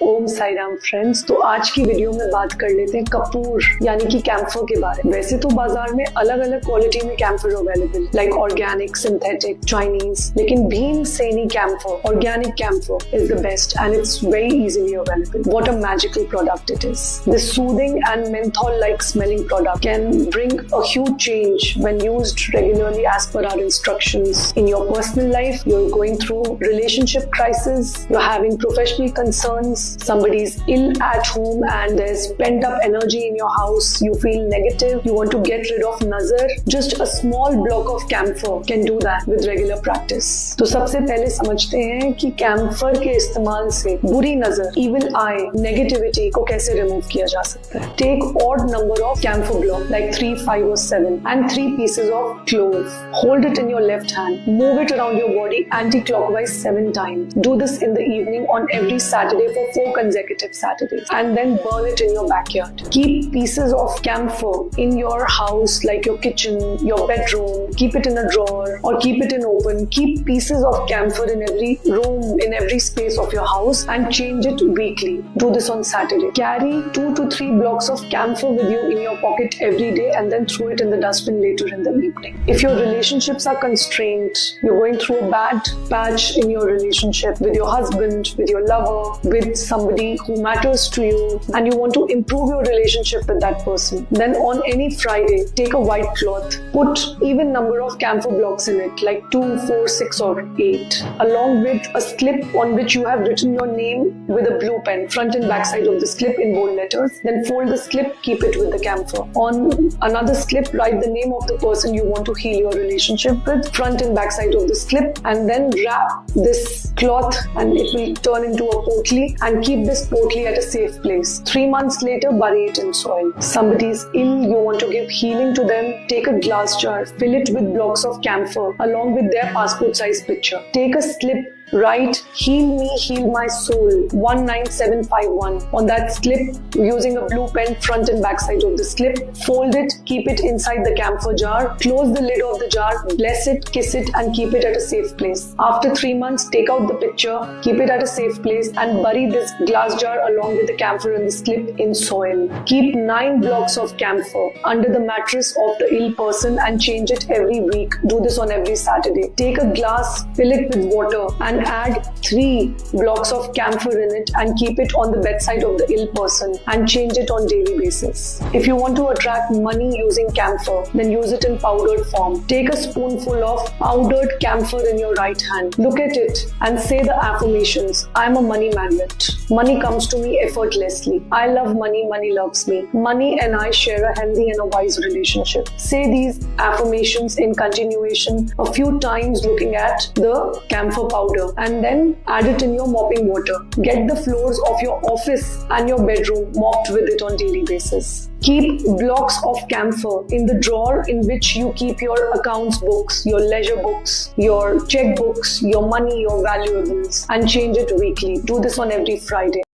ओम Sai Ram friends. तो आज की वीडियो में बात कर लेते हैं कपूर यानी कि कैम्फर के बारे में। वैसे तो बाजार में अलग अलग क्वालिटी में camphor available, like organic, synthetic, Chinese, लेकिन Bhimseni camphor, organic camphor is the best and it's very easily available. What a magical product it is. This soothing and menthol like smelling product can bring a huge change when used regularly as per our instructions. In your personal life, you're going through relationship crisis, you're having professional concerns, somebody's ill at home and there's pent up energy in your house, you feel negative, you want to get rid of nazar, just a small block of camphor can do that with regular practice. तो सबसे पहले समझते हैं कि camphor के इस्तेमाल से बुरी नजर, evil eye, negativity को कैसे रिमूव किया जा सकता है। Take odd number of camphor block like 3, 5 or 7 and 3 pieces of clove. Hold it in your left hand. Move it around your body anti-clockwise 7 times. Do this in the evening on every Saturday for 4 consecutive Saturdays and then burn it in your backyard. Keep pieces of camphor in your house like your kitchen, your bedroom. Keep it in a drawer or keep it in open. Keep pieces of camphor in every room, in every space of your house and change it weekly. Do this on Saturday. Carry 2 to 3 blocks of camphor with you in your pocket every day and then throw it in the dustbin later in the evening. If your relationships are constrained, you're going through a bad patch in your relationship with your husband, with your lover, with somebody who matters to you and you want to improve your relationship with that person, then on any Friday, take a white cloth, put even number of camphor blocks in it like 2, 4, 6 or 8 along with a slip on which you have written your name with a blue pen, front and back side of the slip in bold letters. Then fold the slip, keep it with the camphor. On another slip, write the name of the person you want to heal your relationship with, front and back side of the slip, and then wrap this cloth and it will turn into a potli and keep this potli at a safe place. 3 months later, bury it in soil. Somebody is ill, you want to give healing to them, take a glass jar, fill it with blocks of camphor along with their passport size picture. Take a slip, write "Heal me, heal my soul" 19751 on that slip using a blue pen, front and back side of the slip. Fold it, keep it inside the camphor jar, close the lid of the jar, bless it, kiss it and keep it at a safe place. After 3 months, take out the picture, keep it at a safe place and bury this glass jar along with the camphor and the slip in soil. Keep 9 blocks of camphor under the mattress of the ill person and change it every week. Do this on every Saturday. Take a glass, fill it with water and add 3 blocks of camphor in it and keep it on the bedside of the ill person and change it on daily basis. If you want to attract money using camphor, then use it in powdered form. Take a spoonful of powdered camphor in your right hand. Look at it and say the affirmations. I'm a money magnet. Money comes to me effortlessly. I love money, money loves me. Money and I share a healthy and a wise relationship. Say these affirmations in continuation a few times looking at the camphor powder. And then add it in your mopping water. Get the floors of your office and your bedroom mopped with it on daily basis. Keep blocks of camphor in the drawer in which you keep your accounts books, your leisure books, your check books, your money, your valuables and change it weekly. Do this on every Friday.